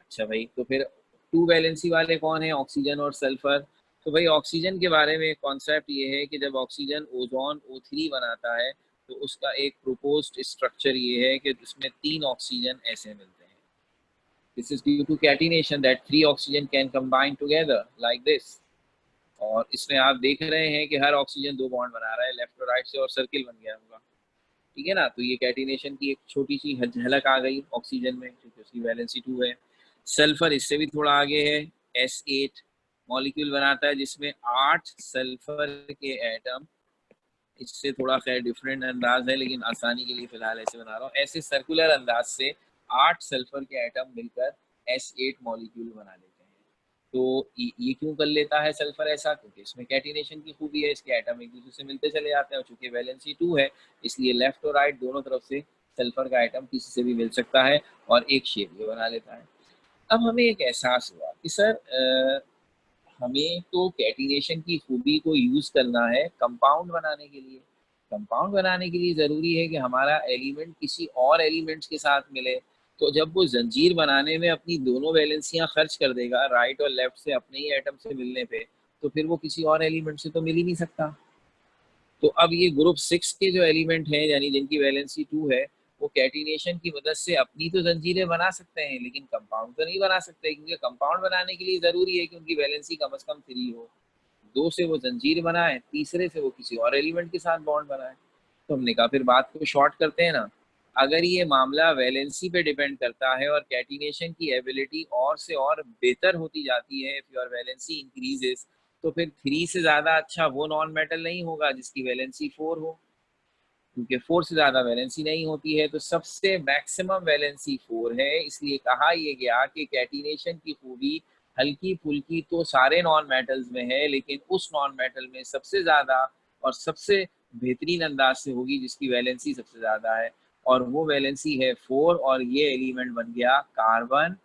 A: अच्छा भाई, तो फिर 2 वैलेंसी वाले कौन है? ऑक्सीजन और सल्फर। तो भाई ऑक्सीजन के बारे में कॉन्सेप्ट ये है कि जब ऑक्सीजन ओजोन O3 बनाता है तो उसका एक प्रोपोज्ड स्ट्रक्चर ये है कि इसमें 3 ऑक्सीजन ऐसे मिलते हैं। This is due to catenation that 3 oxygen can combine together like this. और इसमें आप देख रहे हैं कि हर ऑक्सीजन 2 बॉन्ड बना रहा है लेफ्ट और राइट से, और सर्किल बन गया होगा, ठीक है ना। तो ये कैटिनेशन की एक छोटी सी झलक आ गई ऑक्सीजन में, क्योंकि उसकी वैलेंसी 2 है। सल्फर इससे भी थोड़ा आगे है, S8 मॉलिक्यूल बनाता है जिसमें 8 सल्फर के एटम। इससे थोड़ा खैर डिफरेंट अंदाज है, लेकिन आसानी के लिए फिलहाल ऐसे बना रहा हूँ। ऐसे सर्कुलर अंदाज से 8 सल्फर के एटम मिलकर S8 मॉलिक्यूल बना लेते हैं। तो ये क्यों कर लेता है सल्फर ऐसा? क्योंकि इसमें कैटिनेशन की खूबी है, इसके एटम एक दूसरे से मिलते चले जाते हैं, और चूंकि वैलेंसी 2 है इसलिए लेफ्ट और राइट दोनों तरफ से सल्फर का एटम किसी से भी मिल सकता है और एक शेप ये बना लेता है। अब हमें एक एहसास हुआ कि सर हमें तो कैटिनेशन की खूबी को यूज करना है कंपाउंड बनाने के लिए। कंपाउंड बनाने के लिए जरूरी है कि हमारा एलिमेंट किसी और एलिमेंट्स के साथ मिले। तो जब वो जंजीर बनाने में अपनी दोनों वैलेंसियां खर्च कर देगा राइट और लेफ्ट से अपने ही एटम से मिलने पे, तो फिर वो किसी और एलिमेंट से तो मिल ही नहीं सकता। तो अब ये ग्रुप 6 के जो एलिमेंट हैं, यानी जिनकी वैलेंसी 2 है, वो कैटिनेशन की मदद से अपनी तो जंजीरें बना सकते हैं लेकिन कंपाउंड तो नहीं बना सकते, क्योंकि कंपाउंड बनाने के लिए जरूरी है कि उनकी वैलेंसी कम से कम 3 हो। 2 से वो जंजीर बनाए, तीसरे से वो किसी और एलिमेंट के साथ बॉन्ड बनाए। तो हमने कहा फिर बात को शॉर्ट करते हैं ना। अगर ये मामला वैलेंसी पे डिपेंड करता है और कैटिनेशन की एबिलिटी और से और बेहतर होती जाती है, इफ योर वैलेंसी इंक्रीजेस, तो फिर 3 से ज्यादा अच्छा वो नॉन मेटल नहीं होगा जिसकी वैलेंसी 4 हो, क्योंकि 4 से ज्यादा वैलेंसी नहीं होती है। तो सबसे मैक्सिमम वैलेंसी 4 है, इसलिए कहा यह गया कि कैटिनेशन की खूबी हल्की फुल्की तो सारे नॉन मेटल्स में है, लेकिन उस नॉन मेटल में सबसे ज्यादा और सबसे बेहतरीन अंदाज से होगी जिसकी वैलेंसी सबसे ज्यादा है, और वो वैलेंसी है 4। और ये एलिमेंट बन गया कार्बन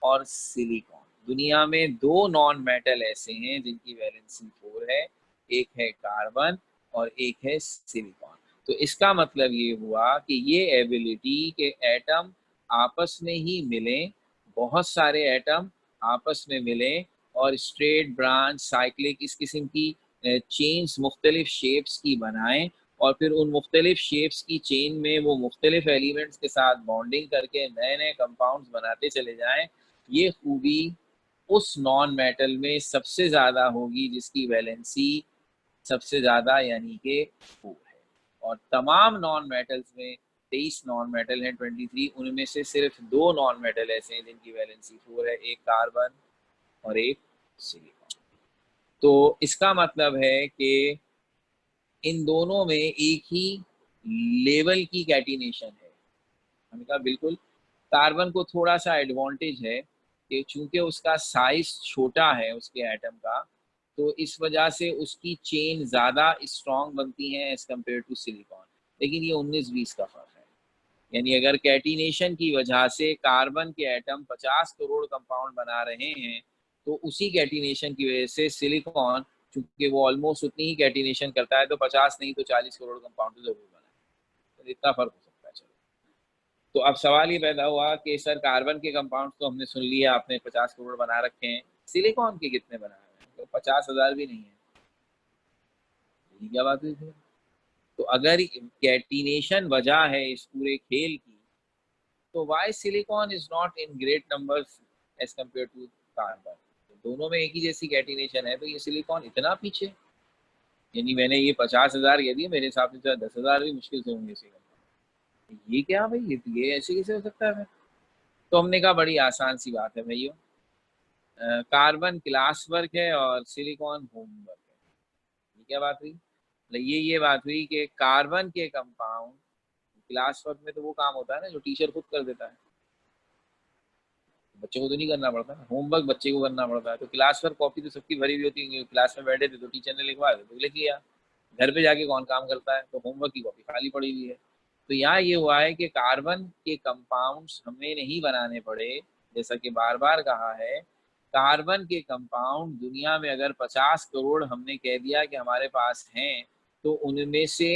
A: और सिलिकॉन। दुनिया में 2 नॉन मेटल ऐसे हैं जिनकी वैलेंसी 4 है, एक है कार्बन और एक है सिलिकॉन। तो इसका मतलब ये हुआ कि ये एबिलिटी के एटम आपस में ही मिलें, बहुत सारे एटम आपस में मिलें और स्ट्रेट ब्रांच साइक्लिक इस किस्म की चेन्स मुख्तलिफ शेप्स की बनाएं, और फिर उन मुख्तलिफ शेप्स की चेन में वो मुख्तलिफ एलिमेंट्स के साथ बॉन्डिंग करके नए नए कंपाउंड्स बनाते चले जाएं। ये खूबी उस नॉन मेटल में सबसे ज्यादा होगी जिसकी वैलेंसी सबसे ज्यादा यानी कि 4 है। और तमाम नॉन मेटल्स में 23 नॉन मेटल हैं, 23, उनमें से सिर्फ 2 नॉन मेटल ऐसे हैं जिनकी वैलेंसी 4 है, एक कार्बन और एक सिलिकॉन। तो इसका मतलब है कि इन दोनों में एक ही लेवल की कैटिनेशन है। हमने कहा बिल्कुल। कार्बन को थोड़ा सा एडवांटेज है कि चूंकि उसका साइज छोटा है उसके एटम का, तो इस वजह से उसकी चेन ज़्यादा स्ट्रॉन्ग बनती हैं एज़ कम्पेयर टू सिलिकॉन। लेकिन ये 19-20 का फ़र्क है। यानी अगर कैटिनेशन की वजह से कार्बन के एटम 50 करोड़ कंपाउंड बना रहे हैं, तो उसी कैटिनेशन की वजह से सिलिकॉन, चूँकि वो ऑलमोस्ट उतनी ही कैटिनेशन करता है, तो 50 नहीं तो 40 करोड़ कंपाउंड तो ज़रूर बनाए। तो इतना फ़र्क हो सकता है। चलो, तो अब सवाल ये पैदा हुआ कि सर कार्बन के कंपाउंड तो हमने सुन लिया, आपने 50 करोड़ बना रखे हैं, सिलिकॉन के कितने बनाए हैं? तो 50,000 भी नहीं है। ये क्या बात हुई फिर? तो अगर कैटिनेशन वजह है इस पूरे खेल की, तो why silicon is not in great numbers as compare to carbon? दोनों में एक ही जैसी कैटिनेशन है, तो ये सिलिकॉन इतना पीछे? यानी मैंने ये 50,000 कह दिए, मेरे हिसाब से 10,000 भी मुश्किल से होंगे सिलिकॉन। ये क्या भाई, ये ऐसे कैसे हो सकता है? तो हमने कहा बड़ी आसान सी बात है भैया, कार्बन क्लास वर्क है और सिलिकॉन होमवर्क है। ये क्या बात हुई? मतलब ये बात हुई कि कार्बन के कंपाउंड क्लास वर्क में तो वो काम होता है ना जो टीचर खुद कर देता है, बच्चे को तो नहीं करना पड़ता ना, होमवर्क बच्चे को करना पड़ता है। तो क्लास वर्क कॉपी तो सबकी भरी हुई होती है, क्लास में बैठे थे तो टीचर ने लिखवा दिया तो लिख लिया। घर पे जाके कौन काम करता है? तो होमवर्क की कॉपी खाली पड़ी हुई है। तो यहाँ ये हुआ है कि कार्बन के कंपाउंड्स हमें नहीं बनाने पड़े, जैसा कि बार बार कहा है, कार्बन के कंपाउंड दुनिया में अगर 50 करोड़ हमने कह दिया कि हमारे पास हैं, तो उनमें से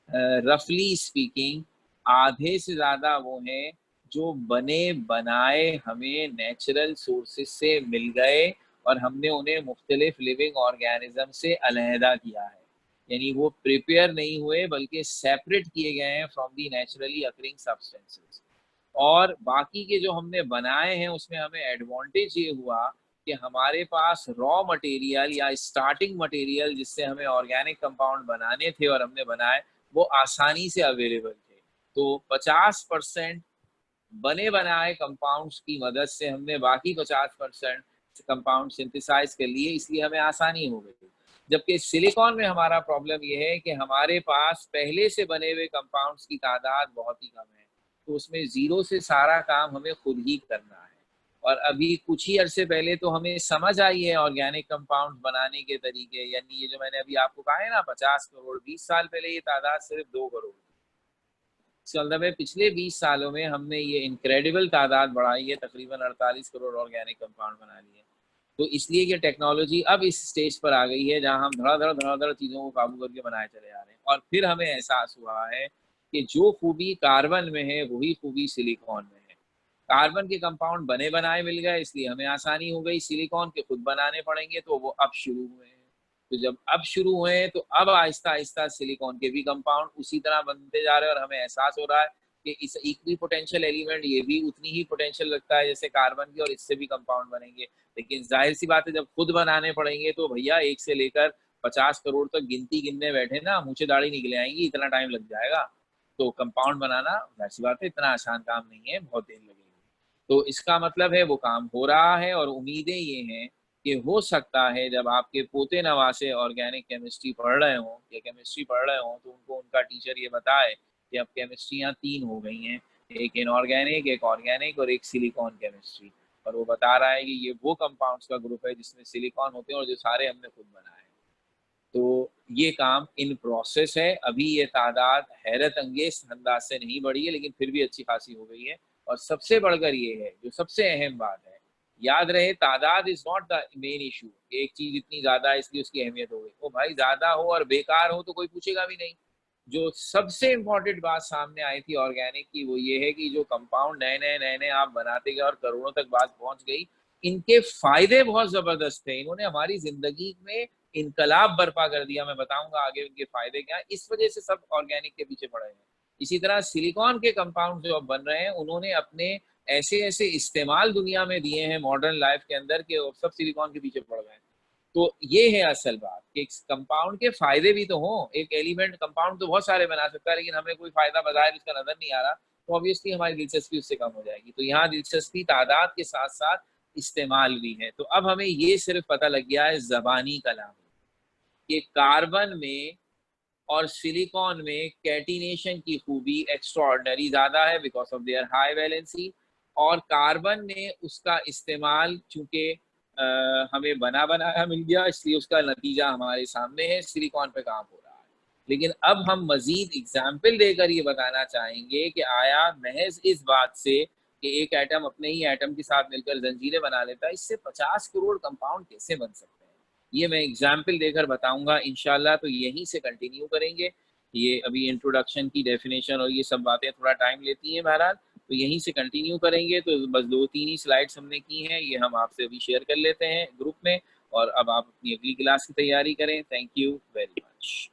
A: रफली स्पीकिंग आधे से ज़्यादा वो हैं जो बने बनाए हमें नेचुरल सोर्सेज से मिल गए और हमने उन्हें मुख्तलिफ लिविंग ऑर्गेनिज्म से अलहदा किया है। यानी वो प्रिपेयर नहीं हुए बल्कि सेपरेट किए गए हैं from the naturally occurring substances. और बाकी के जो हमने बनाए हैं उसमें हमें एडवांटेज ये हुआ कि हमारे पास रॉ मटेरियल या स्टार्टिंग मटेरियल जिससे हमें ऑर्गेनिक कंपाउंड बनाने थे और हमने बनाए, वो आसानी से अवेलेबल थे। तो 50% बने बनाए कंपाउंड्स की मदद से हमने बाकी 50% कंपाउंड सिंथेसाइज कर लिए, इसलिए हमें आसानी हो गई। जबकि सिलिकॉन में हमारा प्रॉब्लम यह है कि हमारे पास पहले से बने हुए कंपाउंड्स की तादाद बहुत ही कम है, तो उसमें जीरो से सारा काम हमें खुद ही करना है। और अभी कुछ ही अरसे पहले तो हमें समझ आई है ऑर्गेनिक कंपाउंड बनाने के तरीके, यानी ये जो मैंने अभी आपको कहा है ना 50 करोड़, 20 साल पहले ये तादाद सिर्फ 2 करोड़। मतलब है पिछले 20 सालों में हमने ये इनक्रेडिबल तादाद बढ़ाई है, तकरीबन 48 करोड़ ऑर्गेनिक कंपाउंड बना लिए। तो इसलिए ये टेक्नोलॉजी अब इस स्टेज पर आ गई है जहां हम धड़ाधड़ चीज़ों को काबू करके बनाए चले आ रहे हैं। और फिर हमें एहसास हुआ है कि जो खूबी कार्बन में है वही खूबी सिलिकॉन में है। कार्बन के कंपाउंड बने बनाए मिल गए इसलिए हमें आसानी हो गई, सिलिकॉन के खुद बनाने पड़ेंगे तो वो अब शुरू हुए हैं। तो जब अब शुरू हुए हैं तो अब आहिस्ता आहिस्ता सिलिकॉन के भी कंपाउंड उसी तरह बनते जा रहे हैं और हमें एहसास हो रहा है कि इस इक्वी पोटेंशियल एलिमेंट ये भी उतनी ही पोटेंशियल रखता है जैसे कार्बन की, और इससे भी कंपाउंड बनेंगे। लेकिन जाहिर सी बात है जब खुद बनाने पड़ेंगे तो भैया 1 से लेकर 50 करोड़ तक गिनती गिनने बैठे ना, मुँह से दाढ़ी निकले आएंगी, इतना टाइम लग जाएगा। तो कंपाउंड बनाना वैसी बात है इतना आसान काम नहीं है, बहुत देर लगेगी। तो इसका मतलब है वो काम हो रहा है और उम्मीदें ये हैं कि हो सकता है जब आपके पोते नवासे ऑर्गेनिक केमिस्ट्री पढ़ रहे हों या केमिस्ट्री पढ़ रहे हों तो उनको उनका टीचर ये बताए कि अब केमिस्ट्रियाँ 3 हो गई हैं, एक इनऑर्गेनिक, एक ऑर्गेनिक और एक सिलिकॉन केमिस्ट्री। और वो बता रहा है कि ये वो कंपाउंड्स का ग्रुप है जिसमें सिलिकॉन होते हैं और जो सारे हमने खुद बनाए हैं। तो ये काम इन प्रोसेस है, अभी ये तादाद हैरत अंगेज अंदाज से नहीं बढ़ी है लेकिन फिर भी अच्छी खासी हो गई है। और सबसे बढ़कर ये है, जो सबसे अहम बात है, याद रहे तादाद is not the main issue. एक चीज इतनी ज्यादा है इसलिए उसकी अहमियत हो गई, वो भाई ज्यादा हो और बेकार हो तो कोई पूछेगा भी नहीं। जो सबसे इम्पोर्टेंट बात सामने आई थी ऑर्गेनिक की वो ये है कि जो कंपाउंड नए नए आप बनाते गए और करोड़ों तक बात पहुंच गई, इनके फायदे बहुत जबरदस्त थे, इन्होंने हमारी जिंदगी में इनकलाब बर्पा कर दिया। मैं बताऊंगा आगे उनके फायदे क्या, इस वजह से सब ऑर्गेनिक के पीछे पड़े हैं। इसी तरह सिलिकॉन के कंपाउंड जो अब बन रहे हैं उन्होंने अपने ऐसे ऐसे इस्तेमाल दुनिया में दिए हैं मॉडर्न लाइफ के अंदर के सब सिलिकॉन के पीछे पड़ गए। तो ये है असल बात कि कंपाउंड के फायदे भी तो हों। एक एलिमेंट कंपाउंड तो बहुत सारे बना सकता है लेकिन हमें कोई फायदा बाजार इसका नजर नहीं आ रहा, तो ऑब्वियसली हमारी दिलचस्पी उससे कम हो जाएगी। तो यहाँ दिलचस्पी तादाद के साथ साथ इस्तेमाल भी है। तो अब हमें ये सिर्फ पता लग गया है जबानी कलाम कि कार्बन में और सिलिकॉन में कैटिनेशन की खूबी एक्स्ट्राऑर्डिनरी ज़्यादा है because of their high valency. और कार्बन ने उसका इस्तेमाल चूंकि हमें बना बनाया मिल गया, इसलिए उसका नतीजा हमारे सामने है, सिलिकॉन पे काम हो रहा है। लेकिन अब हम मजीद एग्जाम्पल देकर ये बताना चाहेंगे कि आया महज इस बात से कि एक एटम अपने ही एटम के साथ मिलकर जंजीरें बना लेता है, इससे 50 करोड़ कंपाउंड कैसे बन सकते हैं, ये मैं एग्जाम्पल देकर बताऊंगा इंशाल्लाह। तो यहीं से कंटिन्यू करेंगे। ये अभी इंट्रोडक्शन की डेफिनेशन और ये सब बातें थोड़ा टाइम लेती हैं बहरहाल, तो यहीं से कंटिन्यू करेंगे। तो बस 2-3 ही स्लाइड्स हमने की हैं, ये हम आपसे अभी शेयर कर लेते हैं ग्रुप में, और अब आप अपनी अगली क्लास की तैयारी करें। Thank you very much.